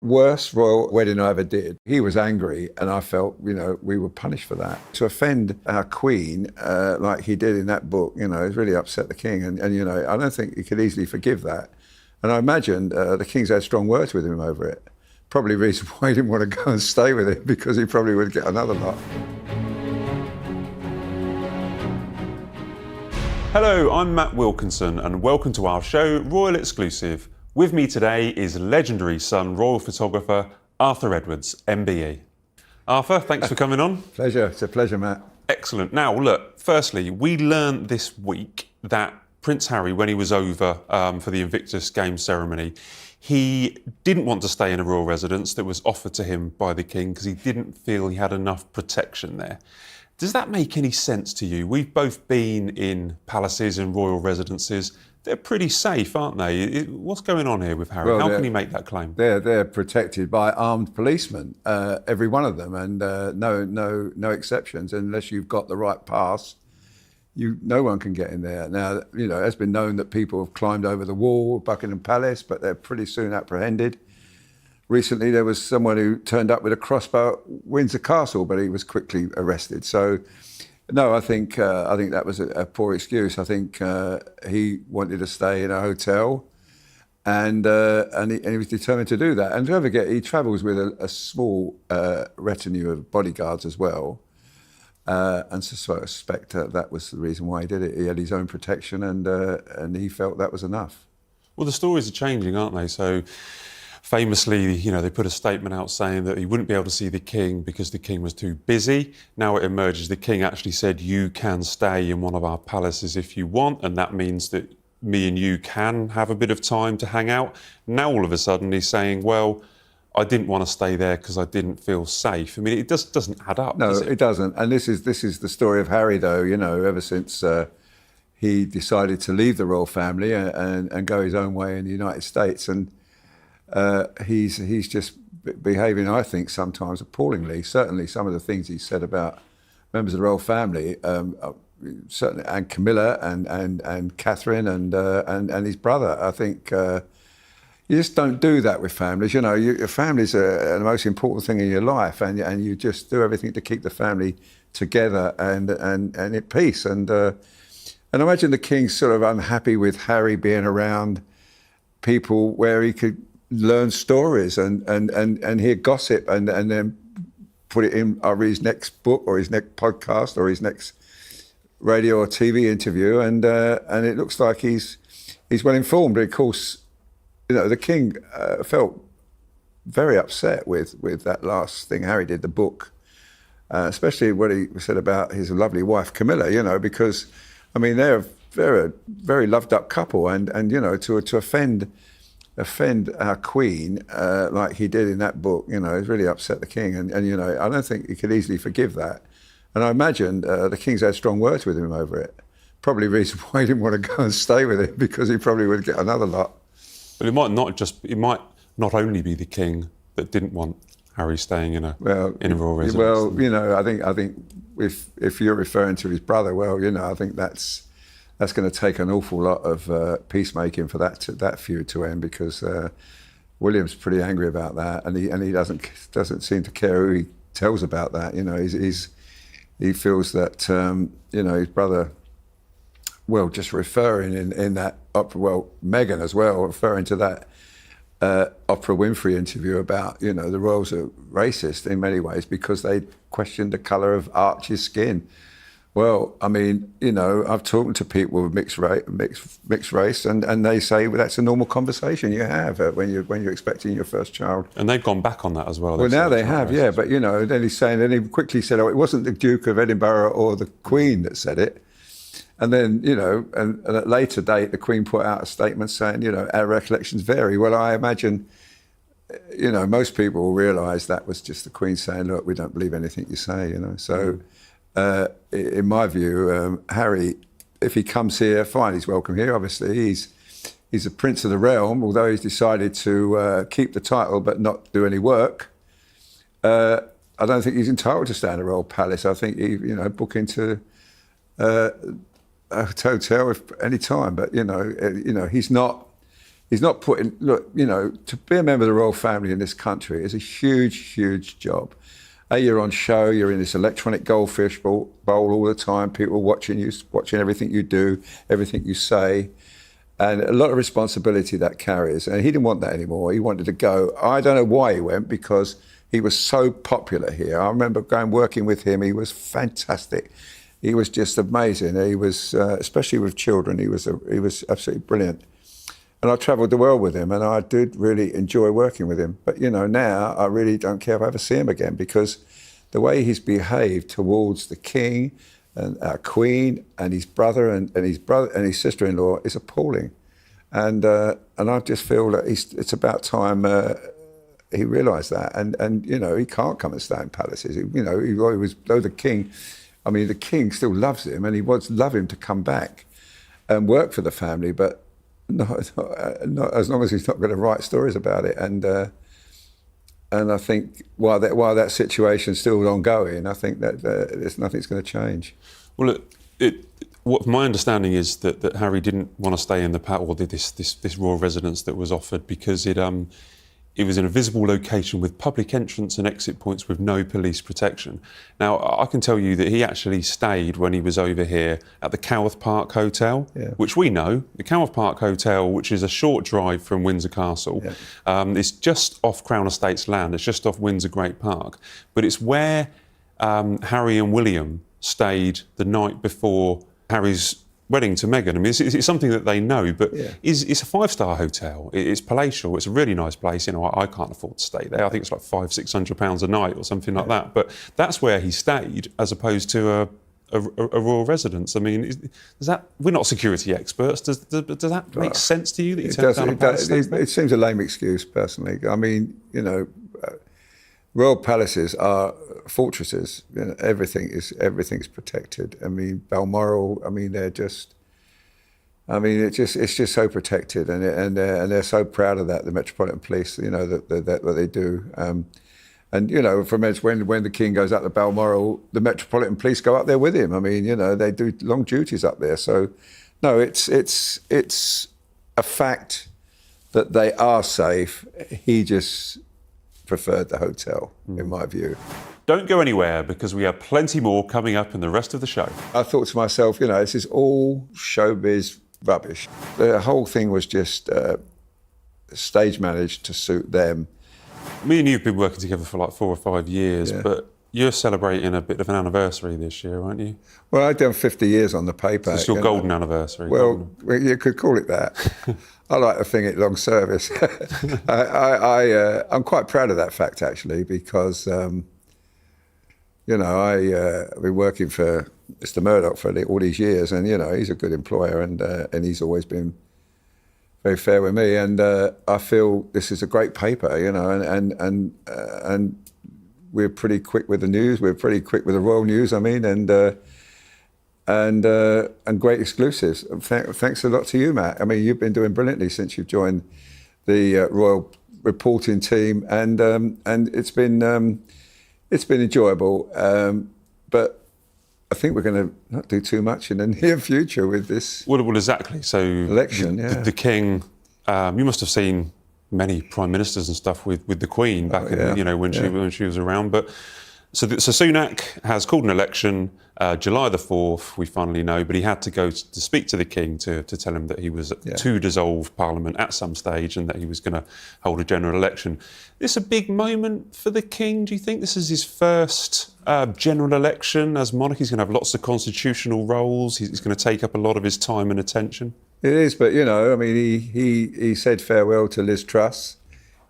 worst royal wedding I ever did. He was angry and I felt, we were punished for that. To offend our queen like he did in that book, it really upset the king. And I don't think he could easily forgive that. And I imagine the king's had strong words with him over it. Probably the reason why he didn't want to go and stay with him, because he probably would get another lot. Hello, I'm Matt Wilkinson and welcome to our show, Royal Exclusive. With me today is legendary Sun royal photographer Arthur Edwards, MBE. Arthur, thanks for coming on. Pleasure, it's a pleasure, Matt. Excellent. Now, look, firstly, we learned this week that Prince Harry, when he was over for the Invictus Games ceremony, he didn't want to stay in a royal residence that was offered to him by the King because he didn't feel he had enough protection there. Does that make any sense to you? We've both been in palaces and royal residences. They're pretty safe, aren't they? What's going on here with Harry? How can he make that claim? They're protected by armed policemen, every one of them, and no exceptions. Unless you've got the right pass, no one can get in there. Now, it's been known that people have climbed over the wall of Buckingham Palace, but they're pretty soon apprehended. Recently, there was someone who turned up with a crossbow at Windsor Castle, but he was quickly arrested. So, no, I think that was a poor excuse. I think he wanted to stay in a hotel, and he was determined to do that. And don't forget, he travels with a small retinue of bodyguards as well. And so I suspect that was the reason why he did it. He had his own protection, and he felt that was enough. Well, the stories are changing, aren't they? So, famously, they put a statement out saying that he wouldn't be able to see the King because the King was too busy. Now it emerges the King actually said, you can stay in one of our palaces if you want, and that means that me and you can have a bit of time to hang out. Now all of a sudden he's saying, well, I didn't want to stay there because I didn't feel safe. I mean, it just doesn't add up, No, does it? It doesn't. And this is the story of Harry, though, ever since he decided to leave the royal family and go his own way in the United States. And he's just behaving, I think, sometimes appallingly. Certainly some of the things he said about members of the royal family, certainly, and Camilla and Catherine and his brother. I think you just don't do that with families. Your families are the most important thing in your life, and you just do everything to keep the family together and at peace. And I imagine the King's sort of unhappy with Harry being around people where he could learn stories and hear gossip and then put it in either his next book or his next podcast or his next radio or TV interview, and it looks like he's well informed. But of course, the King felt very upset with that last thing Harry did, the book, especially what he said about his lovely wife Camilla. Because I mean they're a very loved up couple, and to offend our queen like he did in that book, it really upset the King. And I don't think he could easily forgive that. And I imagine the King's had strong words with him over it. Probably the reason why he didn't want to go and stay with him, because he probably would get another lot. But it might not only be the King that didn't want Harry staying in a royal residence. Well, I think if you're referring to his brother, I think that's going to take an awful lot of peacemaking for that feud to end, because William's pretty angry about that, and he doesn't seem to care who he tells about that. He feels that his brother, just referring in that opera, Meghan as well, referring to that Oprah Winfrey interview about the royals are racist in many ways because they questioned the colour of Archie's skin. Well, I mean, I've talked to people with mixed race, and they say, well, that's a normal conversation you have when you're expecting your first child. And they've gone back on that as well. Well, now they have, yeah. But then he quickly said, oh, it wasn't the Duke of Edinburgh or the Queen that said it. And then, and at a later date, the Queen put out a statement saying, our recollections vary. Well, I imagine, most people will realise that was just the Queen saying, look, we don't believe anything you say, So. In my view, Harry, if he comes here, fine, he's welcome here. Obviously, he's a prince of the realm, although he's decided to keep the title but not do any work. I don't think he's entitled to stay in a royal palace. I think he, book into a hotel at any time. But he's not he's not putting, look, you know, to be a member of the royal family in this country is a huge, huge job. You're on show, you're in this electronic goldfish bowl all the time, people watching you, watching everything you do, everything you say, and a lot of responsibility that carries. And he didn't want that anymore. He wanted to go. I don't know why he went, because he was so popular here. I remember working with him. He was fantastic. He was just amazing. He was, especially with children, he was absolutely brilliant. And I travelled the world with him, and I did really enjoy working with him. But, you know, now I really don't care if I ever see him again, because the way he's behaved towards the king and our queen and his brother and his sister-in-law is appalling. And I just feel that it's about time he realised that. And you know, he can't come and stay in palaces. You know, he was, though the king still loves him, and he would love him to come back and work for the family, but not as long as he's not going to write stories about it. And I think while that situation's still ongoing, I think that there's nothing's going to change. Well, what my understanding is that Harry didn't want to stay in this royal residence that was offered, because it was in a visible location with public entrance and exit points with no police protection. Now, I can tell you that he actually stayed, when he was over here, at the Coworth Park Hotel, which we know. The Coworth Park Hotel, which is a short drive from Windsor Castle. It's just off Crown Estates land. It's just off Windsor Great Park. But it's where Harry and William stayed the night before Harry's wedding to Meghan. I mean, it's something that they know, but it's a 5-star hotel. It's palatial. It's a really nice place. You know, I can't afford to stay there. I think it's like £500-600 a night or something like that. But that's where he stayed, as opposed to a royal residence. I mean, does that? We're not security experts. Does that make sense to you that you turned down a palace? It seems a lame excuse, personally. I mean, you know, royal palaces are fortresses. You know, everything's protected. I mean, Balmoral. I mean, they're just. I mean, it's just so protected, and they're so proud of that. The Metropolitan Police, you know, that what they do. And you know, from when the king goes up to Balmoral, the Metropolitan Police go up there with him. I mean, you know, they do long duties up there. So, no, it's a fact that they are safe. He just preferred the hotel, in my view. Don't go anywhere, because we have plenty more coming up in the rest of the show. I thought to myself, you know, this is all showbiz rubbish. The whole thing was just stage managed to suit them. Me and you have been working together for like 4 or 5 years, but you're celebrating a bit of an anniversary this year, aren't you? Well, I've done 50 years on the paper. It's your golden anniversary. Well, you could call it that. I like to think it long service. I'm quite proud of that fact, actually, because, you know, I've been working for Mr. Murdoch for all these years, and, you know, he's a good employer, and he's always been very fair with me. And I feel this is a great paper, you know, and we're pretty quick with the news. We're pretty quick with the royal news, I mean, and great exclusives. Thanks a lot to you, Matt. I mean, you've been doing brilliantly since you've joined the royal reporting team, and it's been enjoyable. But I think we're going to not do too much in the near future with this. Well, exactly. So election, the king. You must have seen many prime ministers and stuff with the Queen back in, you know, when she was around. But so Sunak has called an election July the 4th. We finally know, but he had to go to speak to the King to tell him that he was to dissolve Parliament at some stage, and that he was going to hold a general election. Is this a big moment for the King? Do you think this is his first general election as monarch? He's going to have lots of constitutional roles. He's going to take up a lot of his time and attention. It is, but you know, I mean, he said farewell to Liz Truss.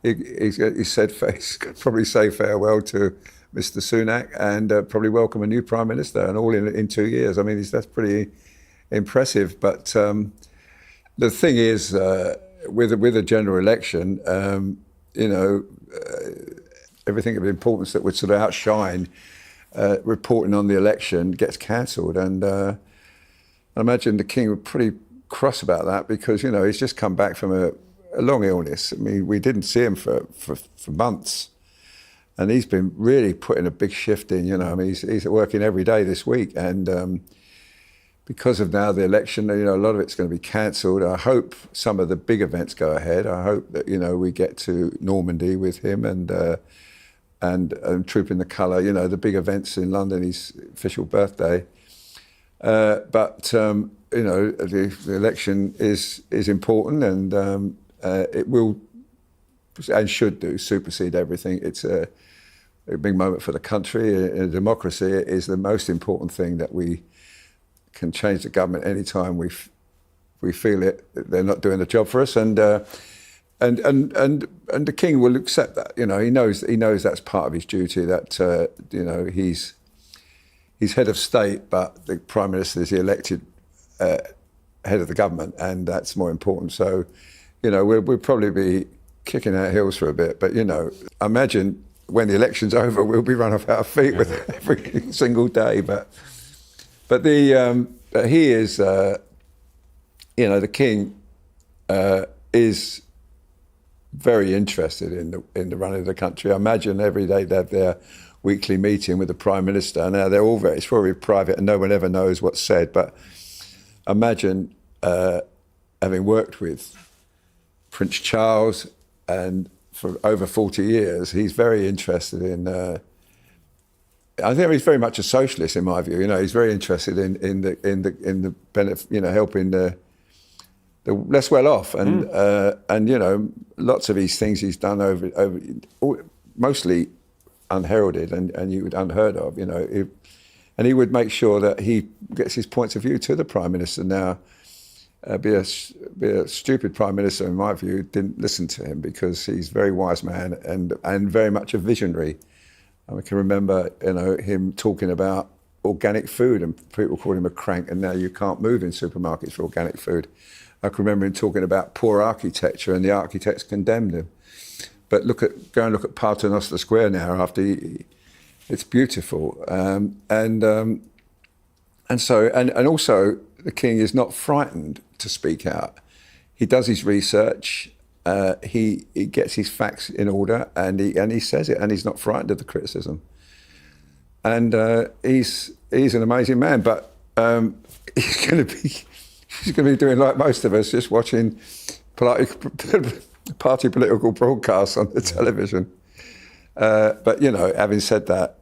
He said he's going to probably say farewell to Mr. Sunak, and probably welcome a new prime minister, and all in 2 years. I mean, that's pretty impressive. But the thing is, with a general election, you know, everything of importance that would sort of outshine reporting on the election gets cancelled, and I imagine the King was pretty cross about that, because, you know, he's just come back from a long illness. I mean, we didn't see him for months, and he's been really putting a big shift in, you know. I mean, he's working every day this week, and because of now the election, a lot of it's going to be cancelled. I hope some of the big events go ahead. I hope that, we get to Normandy with him and Troop in the Colour, the big events in London, his official birthday. But the election is important, and it will and should supersede everything. It's a big moment for the country. In democracy, it is the most important thing that we can change the government anytime we feel it they're not doing the job for us, and the king will accept that. He knows that's part of his duty. That he's head of state, but the prime minister is the elected head of the government, and that's more important. So, we'll probably be kicking our heels for a bit, but imagine when the election's over, we'll be run off our feet with every single day. But he is, the king is very interested in the running of the country. I imagine every day they have their weekly meeting with the Prime Minister. Now, they're all it's probably private and no one ever knows what's said, but imagine having worked with Prince Charles and for over 40 years, he's very interested in I think he's very much a socialist in my view. He's very interested in the benefit, helping the less well off, and lots of these things he's done over mostly unheralded and unheard of. And he would make sure that he gets his points of view to the Prime Minister. Now, be a stupid Prime Minister in my view didn't listen to him, because he's a very wise man and very much a visionary. I can remember, him talking about organic food, and people called him a crank, and now you can't move in supermarkets for organic food. I can remember him talking about poor architecture, and the architects condemned him. But go and look at Paternoster Square now. It's beautiful, and also the king is not frightened to speak out. He does his research. He gets his facts in order, and he says it, and he's not frightened of the criticism. And he's an amazing man, but he's going to be doing like most of us, just watching party political broadcasts on the television. But having said that,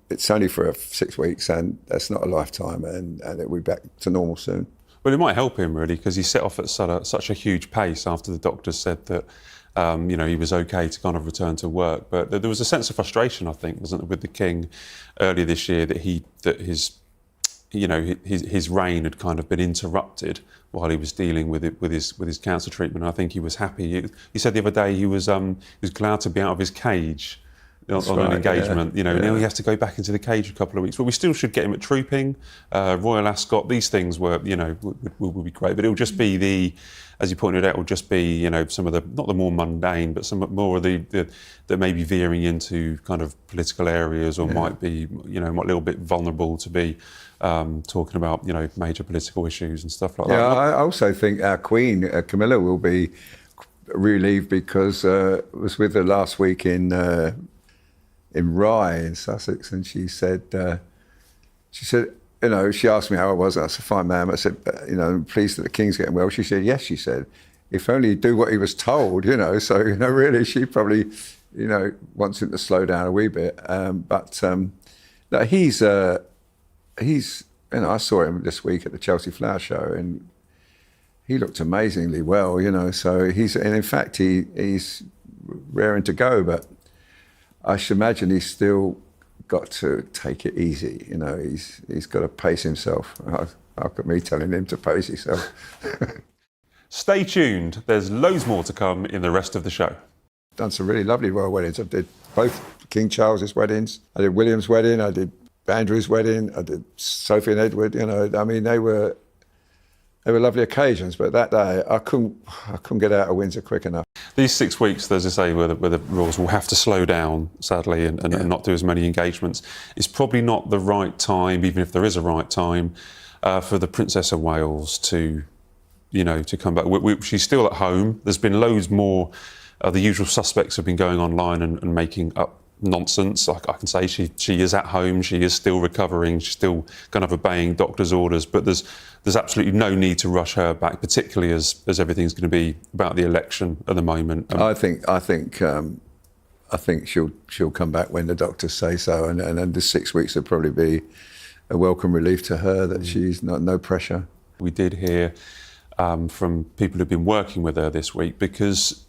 it's only for 6 weeks, and that's not a lifetime, and it'll be back to normal soon. Well, it might help him, really, because he set off at such a huge pace after the doctors said that, he was okay to kind of return to work. But there was a sense of frustration, I think, wasn't there, with the king earlier this year, that his reign had kind of been interrupted while he was dealing with his cancer treatment. And I think he was happy. He said the other day he was glad to be out of his cage. On an engagement, now he has to go back into the cage a couple of weeks. But we still should get him at trooping, Royal Ascot. These things will be great. But it'll just be as you pointed out, will just be some of not the more mundane, but some more of that may be veering into kind of political areas, or might be a little bit vulnerable to be talking about major political issues and stuff like that. Yeah, I also think our Queen Camilla will be relieved, because I was with her last week in Rye in Sussex, and she said, she asked me how I was. I said, fine, ma'am. I said, I'm pleased that the king's getting well. She said, yes. She said, if only he'd do what he was told, So, really, she probably, wants him to slow down a wee bit. But he's, I saw him this week at the Chelsea Flower Show, and he looked amazingly well, So and in fact, he's raring to go, but I should imagine he's still got to take it easy. He's got to pace himself. How could me telling him to pace himself? Stay tuned. There's loads more to come in the rest of the show. Done some really lovely royal weddings. I did both King Charles's weddings. I did William's wedding. I did Andrew's wedding. I did Sophie and Edward. They were lovely occasions. But that day, I couldn't get out of Windsor quick enough. These 6 weeks, as I say, where the royals will have to slow down, sadly, and not do as many engagements, it's probably not the right time, even if there is a right time, for the Princess of Wales to come back. She's still at home. There's been loads more. The usual suspects have been going online and making up nonsense. I can say she is at home, she is still recovering, she's still kind of obeying doctor's orders, but there's absolutely no need to rush her back, particularly as everything's going to be about the election at the moment. I think she'll come back when the doctors say so, and then the 6 weeks will probably be a welcome relief to her that she's no pressure. We did hear from people who've been working with her this week, because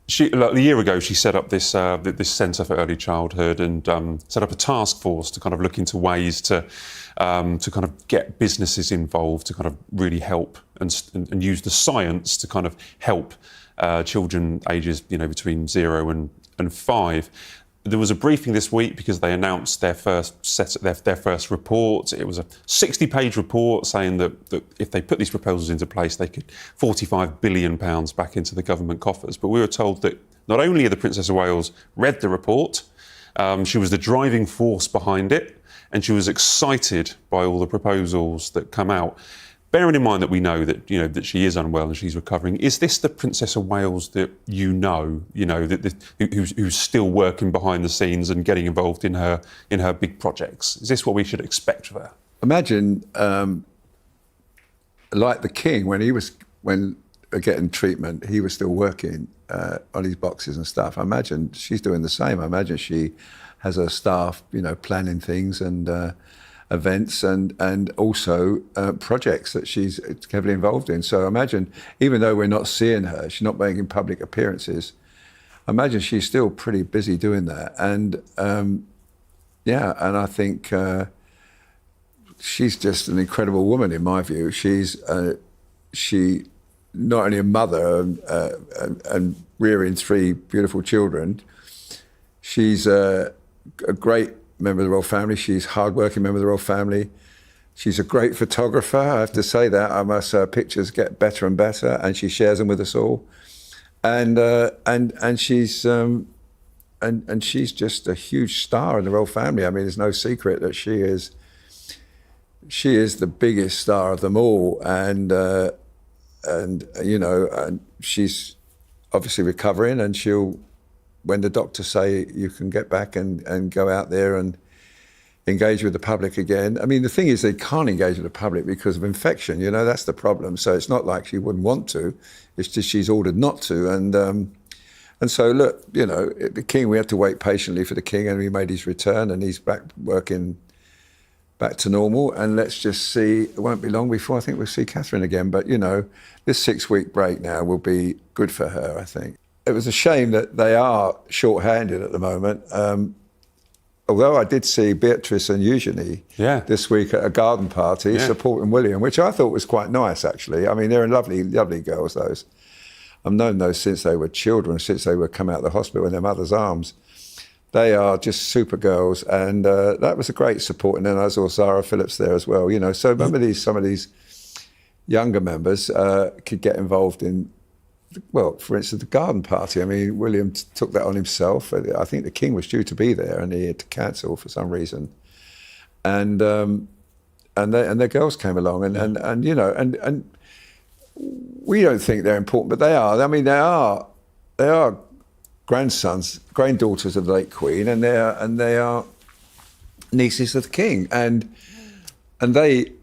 a year ago she set up this centre for early childhood and set up a task force to kind of look into ways to kind of get businesses involved to kind of really help and use the science to kind of help children ages between 0 and 5. There was a briefing this week because they announced their first report. It was a 60-page report saying that if they put these proposals into place, they could £45 billion back into the government coffers. But we were told that not only had the Princess of Wales read the report, she was the driving force behind it, and she was excited by all the proposals that come out. Bearing in mind that we know that that she is unwell and she's recovering, is this the Princess of Wales that who's still working behind the scenes and getting involved in her big projects? Is this what we should expect of her? Imagine, like the King, when getting treatment, he was still working on his boxes and stuff. I imagine she's doing the same. I imagine she has her staff, planning things and events and also projects that she's heavily involved in. So imagine, even though we're not seeing her, she's not making public appearances, I imagine she's still pretty busy doing that. And and I think she's just an incredible woman in my view. She not only a mother and rearing 3 beautiful children, she's a great member of the royal family. She's a hard-working member of the royal family. She's a great photographer, I have to say that. Her pictures get better and better, and she shares them with us all. And she's just a huge star in the royal family. I mean, there's no secret that she is the biggest star of them all. And she's obviously recovering, and she'll, when the doctors say you can get back and go out there and engage with the public again. I mean, the thing is they can't engage with the public because of infection, that's the problem. So it's not like she wouldn't want to, it's just she's ordered not to. And so, look, the King, we had to wait patiently for the King, and he made his return and he's back working back to normal. And let's just see, it won't be long before I think we'll see Catherine again. But, this 6-week break now will be good for her, I think. It was a shame that they are short-handed at the moment. Although I did see Beatrice and Eugenie this week at a garden party supporting William, which I thought was quite nice, actually. I mean, they're lovely, lovely girls, those. I've known those since they were children, since they were come out of the hospital in their mother's arms. They are just super girls, and that was a great support. And then I saw Zara Phillips there as well. So remember some of these younger members could get involved in, well, for instance, the garden party. I mean, William took that on himself. I think the King was due to be there and he had to cancel for some reason. And their girls came along and we don't think they're important, but they are. I mean, they are granddaughters of the late Queen, and they are nieces of the King, and they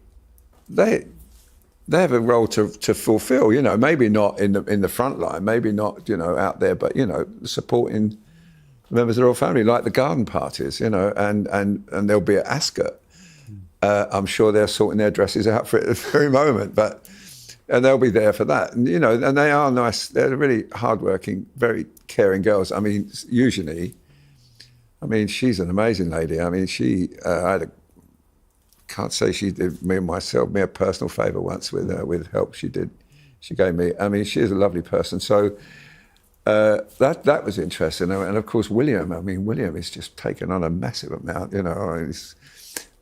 have a role to fulfil, maybe not in the front line, maybe not, out there, but, supporting members of the royal family, like the garden parties, and they'll be at Ascot. I'm sure they're sorting their dresses out for it at the very moment, and they'll be there for that. And, and they are nice. They're really hardworking, very caring girls. I mean, Eugenie, she's an amazing lady. I mean, can't say she did me a personal favour once with help she did. She gave me. I mean, she is a lovely person. So that was interesting. And of course, William. I mean, William is just taken on a massive amount. He's,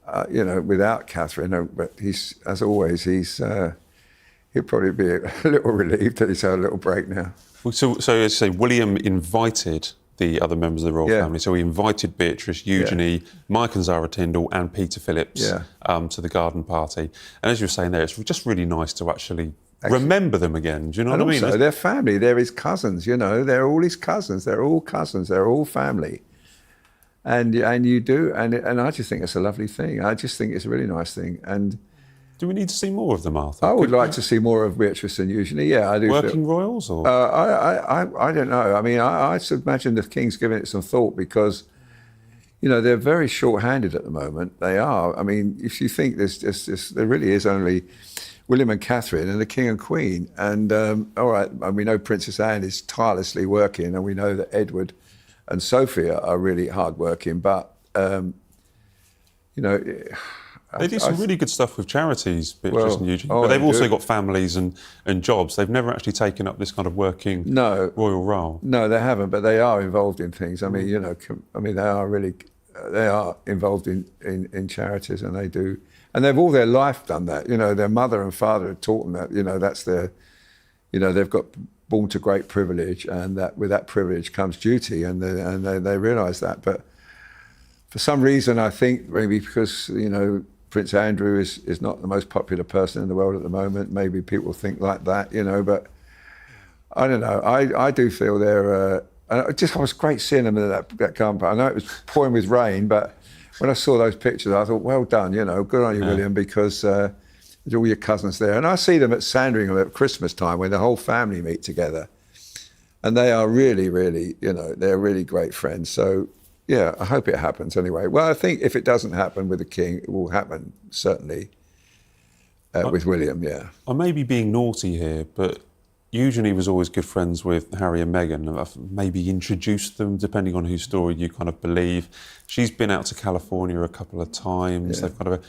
without Catherine. But he's, as always, he'll probably be a little relieved that he's had a little break now. So as you say, William invited the other members of the royal family. So he invited Beatrice, Eugenie, Mike and Zara Tyndall and Peter Phillips to the garden party. And as you were saying there, it's just really nice to actually remember them again. Do you know what I mean? Also, they're family. They're his cousins, They're all his cousins. They're all cousins. They're all family. and you do, and I just think it's a lovely thing. I just think it's a really nice thing, and. Do we need to see more of them, Arthur? I would like to see more of Beatrice than usually. Yeah, I do. Working royals, or I don't know. I mean, I imagine the King's giving it some thought because, they're very short-handed at the moment. They are. I mean, if you think there really is only William and Catherine and the King and Queen, and all right, and we know Princess Anne is tirelessly working, and we know that Edward and Sophia are really hard-working, but they do some really good stuff with charities, Beatrice and Eugene, but they've also got families and jobs. They've never actually taken up this kind of working royal role. No, they haven't, but they are involved in things. I mean, they are involved in charities, and they do, and they've all their life done that. Their mother and father have taught them that. That's their, they've got born to great privilege, and that with that privilege comes duty, and they realise that. But for some reason, I think maybe because Prince Andrew is not the most popular person in the world at the moment. Maybe people think like that, but I don't know. I do feel they're. I was great seeing them at that camp. I know it was pouring with rain, but when I saw those pictures, I thought, well done, good on you, William, because there's all your cousins there. And I see them at Sandringham at Christmas time when the whole family meet together. And they are really, really, they're really great friends. So, yeah, I hope it happens anyway. Well, I think if it doesn't happen with the King, it will happen, certainly, with William, yeah. I may be being naughty here, but Eugenie was always good friends with Harry and Meghan. I've maybe introduced them, depending on whose story you kind of believe. She's been out to California a couple of times. Yeah. They've kind of,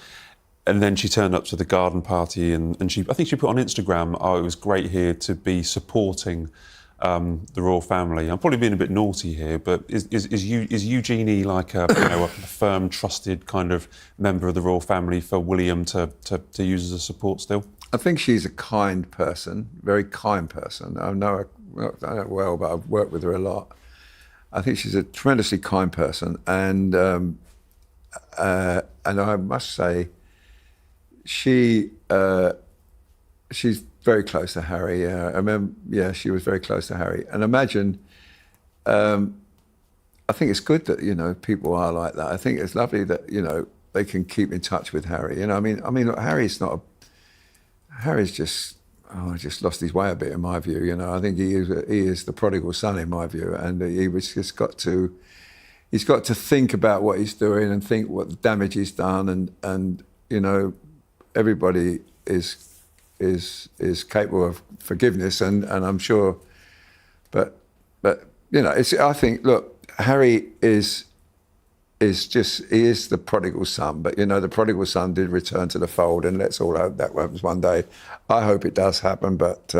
and then she turned up to the garden party, and I think she put on Instagram, it was great here to be supporting the royal family. I'm probably being a bit naughty here, but is Eugenie like a firm, trusted kind of member of the royal family for William to use as a support still? I think she's a kind person, very kind person. I know her well, but I've worked with her a lot. I think she's a tremendously kind person, and I must say, she's very close to Harry. I remember, she was very close to Harry. And imagine, I think it's good that, people are like that. I think it's lovely that, they can keep in touch with Harry. I mean, look, Harry's just lost his way a bit, in my view. I think he is the prodigal son, in my view. And he's got to think about what he's doing and think what the damage he's done. And everybody is capable of forgiveness, and I'm sure, but I think, look, Harry is the prodigal son, but the prodigal son did return to the fold, and let's all hope that happens one day. I hope it does happen, but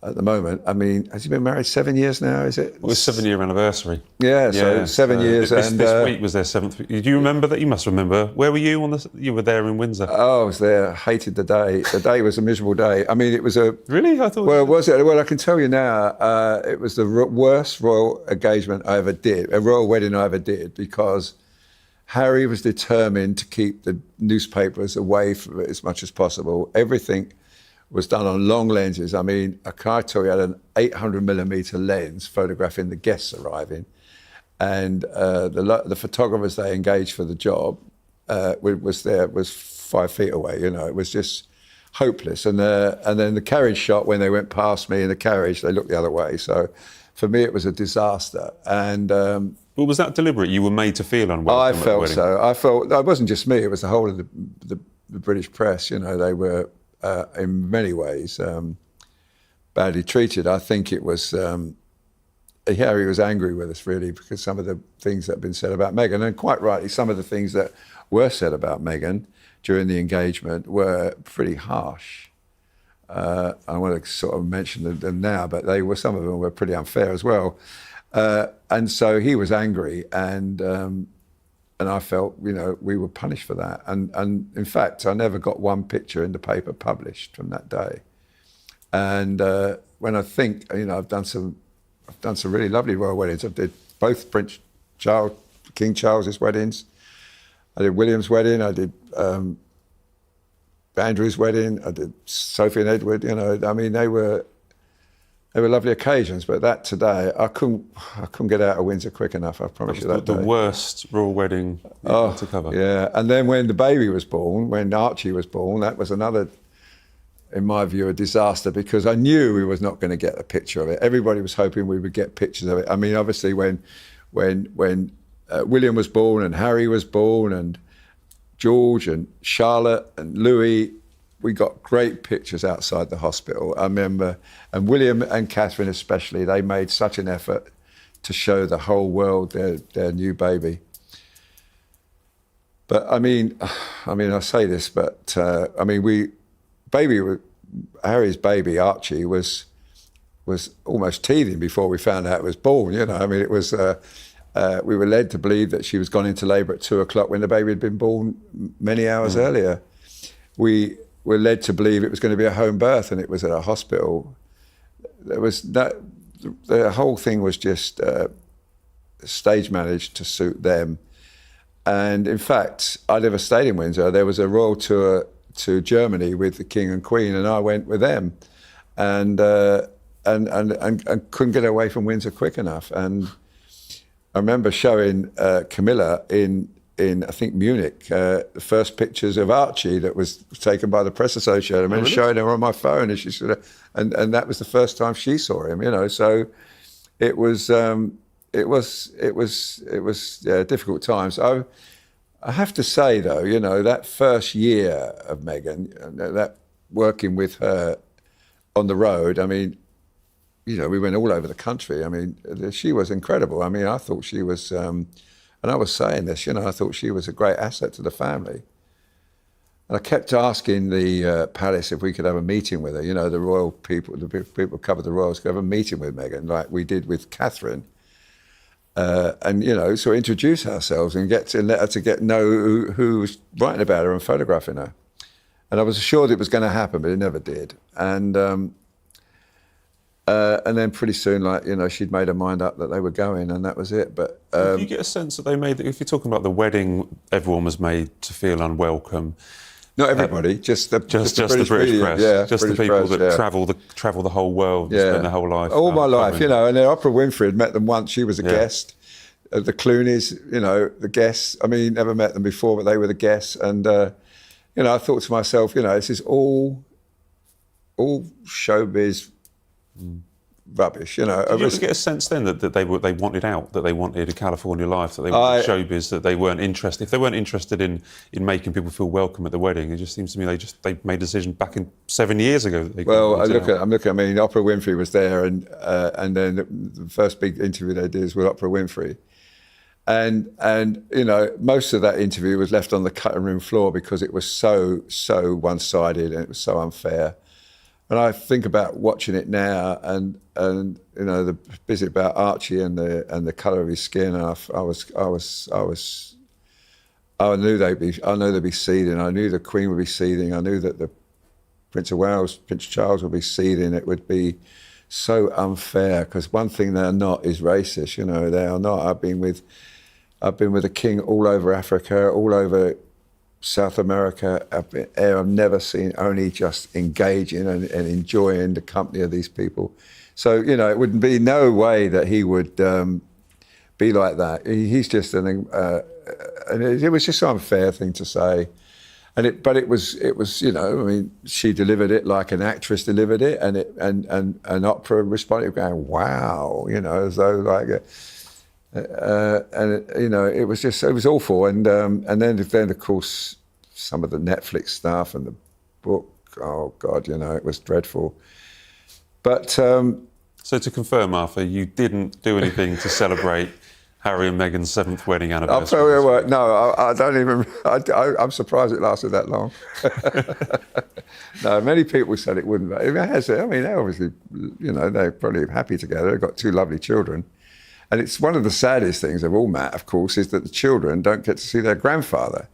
at the moment, I mean, has he been married 7 years now, is it? Well, it's 7-year anniversary. Yeah, so 7 years. This week was their 7th. Do you remember that? You must remember. Where were you you were there in Windsor? Oh, I was there. Hated the day. The day was a miserable day. I mean, it was a... Really? I thought... Well, was it? Well, I can tell you now, it was the worst royal engagement I ever did, a royal wedding I ever did, because Harry was determined to keep the newspapers away from it as much as possible. Everything was done on long lenses. I mean, I tell you, had an 800mm lens photographing the guests arriving, and the photographers they engaged for the job was 5 feet away. It was just hopeless. And then the carriage shot, when they went past me in the carriage, they looked the other way. So for me, it was a disaster. And well, was that deliberate? You were made to feel unwelcome. I felt so. I felt it wasn't just me; it was the whole of the British press. They were. In many ways, badly treated. I think it was, Harry was angry with us, really, because some of the things that have been said about Meghan, and quite rightly, some of the things that were said about Meghan during the engagement were pretty harsh. I want to sort of mention them now, but some of them were pretty unfair as well. And so he was angry, and I felt, we were punished for that. And in fact, I never got one picture in the paper published from that day. And when I think, I've done some really lovely royal weddings. I did both King Charles's weddings. I did William's wedding. I did Andrew's wedding. I did Sophie and Edward. I mean, they were they were lovely occasions. But that today, I couldn't get out of Windsor quick enough. I promise you that. The worst royal wedding to cover. Yeah, and then when the baby was born, when Archie was born, that was another, in my view, a disaster, because I knew we was not going to get a picture of it. Everybody was hoping we would get pictures of it. I mean, obviously, when William was born and Harry was born and George and Charlotte and Louis, we got great pictures outside the hospital. I remember, and William and Catherine especially, they made such an effort to show the whole world their new baby. But I mean, I say this, but Harry's baby Archie was almost teething before we found out it was born. You know, I mean, it was. We were led to believe that she was gone into labour at 2:00 when the baby had been born many hours earlier. We were led to believe it was going to be a home birth, and it was at a hospital. There was that. The whole thing was just stage managed to suit them. And in fact, I never stayed in Windsor. There was a royal tour to Germany with the King and Queen, and I went with them, and couldn't get away from Windsor quick enough. And I remember showing Camilla in I think Munich the first pictures of Archie that was taken by the Press Association. I remember showing her on my phone, and she sort of, and that was the first time she saw him. You know, so it was difficult times. I have to say though, you know, that first year of Meghan, that working with her on the road, I mean, you know, we went all over the country. I mean, she was incredible. I mean, I thought she was, and I was saying this, you know, I thought she was a great asset to the family. And I kept asking the palace if we could have a meeting with her. You know, the royal people, the people who covered the royals, could have a meeting with Meghan, like we did with Catherine. And, you know, so introduce ourselves and let her to know who was writing about her and photographing her. And I was assured it was going to happen, but it never did. And then pretty soon, like, you know, she'd made her mind up that they were going, and that was it. But do you get a sense that they made, if you're talking about the wedding, everyone was made to feel unwelcome? Not everybody, just the British press, yeah, just British the people press, that travel the whole world, and spend their whole life. All my life, you know. And then Oprah Winfrey had met them once. She was a guest. The Clooneys, you know, the guests. I mean, never met them before, but they were the guests. And you know, I thought to myself, you know, this is all showbiz rubbish, you know. Did you get a sense then that they wanted out, that they wanted a California life, that they wanted showbiz, that they weren't interested? If they weren't interested in making people feel welcome at the wedding, it just seems to me they made a decision back in 7 years ago. That they I'm looking. I mean, Oprah Winfrey was there, and then the first big interview they did was with Oprah Winfrey. And you know, most of that interview was left on the cutting room floor because it was so one-sided and it was so unfair. And I think about watching it now, and you know, the bit about Archie and the colour of his skin. And I knew they'd be seething. I knew the Queen would be seething. I knew that the Prince of Wales, Prince Charles, would be seething. It would be so unfair, because one thing they're not is racist. You know, they are not. I've been with the King all over Africa, all over South America. I've never seen, only just engaging and enjoying the company of these people. So, you know, it would be no way that he would be like that. He's just and it was just an unfair thing to say. But it was, you know, I mean, she delivered it like an actress delivered it, and Oprah responded going, wow, you know, as though like, you know, it was awful. And then of course, some of the Netflix stuff and the book, oh God, you know, it was dreadful. But so to confirm, Arthur, you didn't do anything to celebrate Harry and Meghan's 7th wedding anniversary? I'll tell you what, no, I don't even, I'm surprised it lasted that long. No, many people said it wouldn't. It has. I mean, they obviously, you know, they're probably happy together. They've got 2 lovely children. And it's one of the saddest things of all, Matt, of course, is that the children don't get to see their grandfather,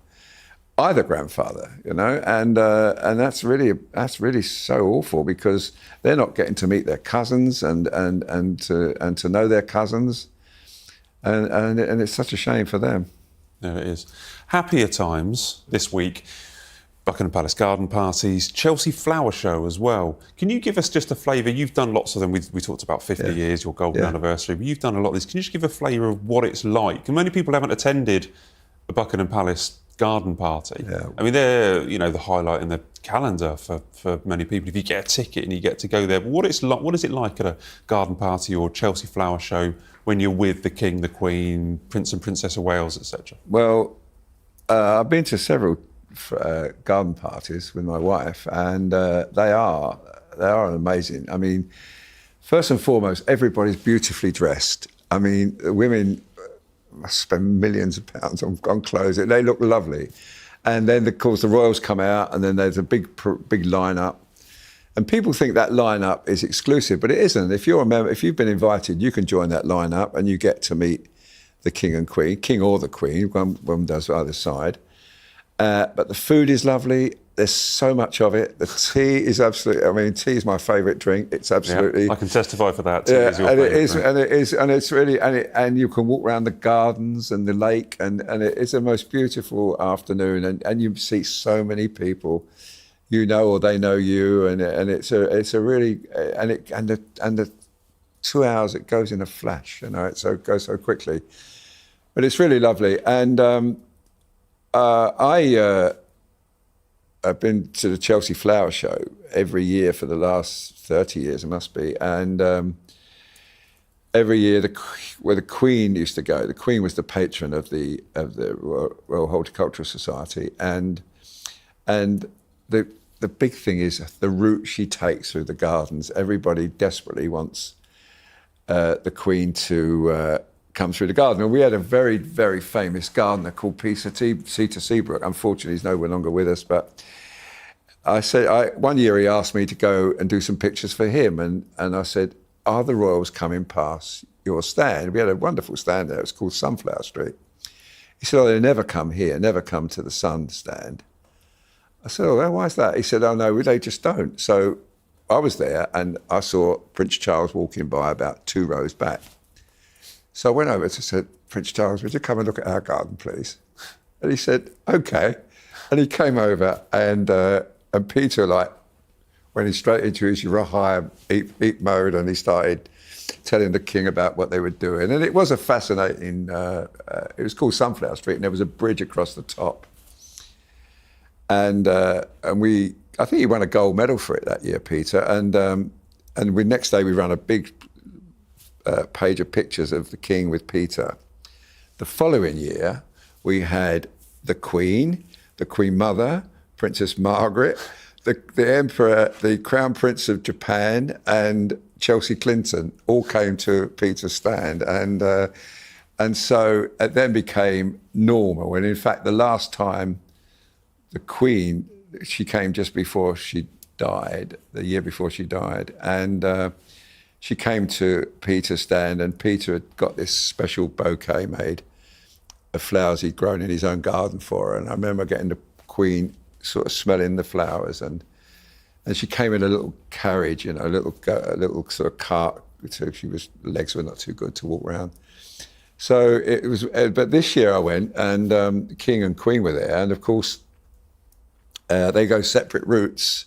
either grandfather, you know, and that's really so awful, because they're not getting to meet their cousins and to know their cousins. And it's such a shame for them. No, it is. Happier times this week. Buckingham Palace garden parties, Chelsea flower show as well. Can you give us just a flavour? You've done lots of them. We talked about 50 years, your golden anniversary, but you've done a lot of these. Can you just give a flavour of what it's like? And many people haven't attended a Buckingham Palace garden party. Yeah. I mean, they're the highlight in the calendar for many people. If you get a ticket and you get to go there, but what is it like at a garden party or Chelsea flower show when you're with the King, the Queen, Prince and Princess of Wales, etc.? Well, I've been to several garden parties with my wife, and they are amazing. I mean, first and foremost, everybody's beautifully dressed. I mean, the women must spend millions of pounds on clothes. They look lovely. And then, of course, the royals come out, and then there's a big lineup. And people think that lineup is exclusive, but it isn't. If you're a member, if you've been invited, you can join that lineup, and you get to meet the King and Queen, King or the Queen. One does either side. But the food is lovely. There's so much of it. The tea is absolutely. I mean, tea is my favourite drink. It's absolutely. Yeah, I can testify for that. Tea is your favourite drink. And it's really, and you can walk around the gardens and the lake, and it is the most beautiful afternoon, and you see so many people, or they know you, and it's a really, and the 2 hours it goes in a flash, it goes so quickly, but it's really lovely, and. I've been to the Chelsea Flower Show every year for the last 30 years, it must be. And every year, where the Queen used to go, the Queen was the patron of the Royal Horticultural Society. And the big thing is the route she takes through the gardens. Everybody desperately wants the Queen to come through the garden. And we had a very, very famous gardener called Peter Seabrook. Unfortunately, he's no longer with us, but one year he asked me to go and do some pictures for him, and I said, are the royals coming past your stand? We had a wonderful stand there, it was called Sunflower Street. He said, they never come here, never come to the Sun stand. I said, well, why is that? He said, oh no, they just don't. So I was there, and I saw Prince Charles walking by about 2 rows back. So I went over to said, Prince Charles, would you come and look at our garden, please? And he said, okay. And he came over, and Peter, went straight into his Rahai eat mode, and he started telling the King about what they were doing. And it was a fascinating, it was called Sunflower Street, and there was a bridge across the top. And I think he won a gold medal for it that year, Peter. And next day we ran a big page of pictures of the King with Peter. The following year, we had the Queen Mother, Princess Margaret, the Emperor, the Crown Prince of Japan, and Chelsea Clinton all came to Peter's stand. And so it then became normal. And in fact, the last time the Queen, she came just before she died, the year before she died. And she came to Peter's stand, and Peter had got this special bouquet made of flowers he'd grown in his own garden for her. And I remember getting the Queen sort of smelling the flowers, and she came in a little carriage, a little sort of cart. So legs were not too good to walk around. So it was, but this year I went, and the King and Queen were there, and of course they go separate routes.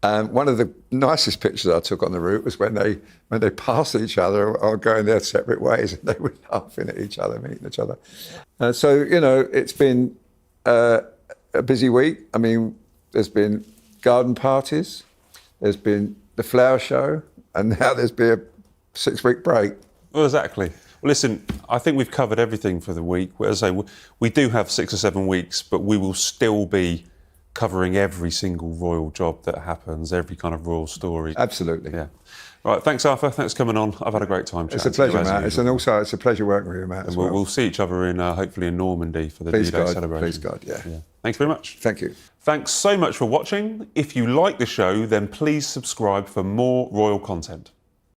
One of the nicest pictures I took on the route was when they passed each other or going their separate ways, and they were laughing at each other, meeting each other. So it's been a busy week. I mean, there's been garden parties, there's been the flower show, and now there's been a 6-week break. Well, exactly. Well, listen, I think we've covered everything for the week. As I say, we do have 6 or 7 weeks, but we will still be covering every single royal job that happens, every kind of royal story. Absolutely. Yeah. Right, thanks, Arthur. Thanks for coming on. I've had a great time chatting. It's a pleasure, Matt. It's a pleasure working with you, Matt. And we'll see each other in hopefully in Normandy for the D-Day celebration. Please God, yeah. Thanks very much. Thank you. Thanks so much for watching. If you like the show, then please subscribe for more royal content.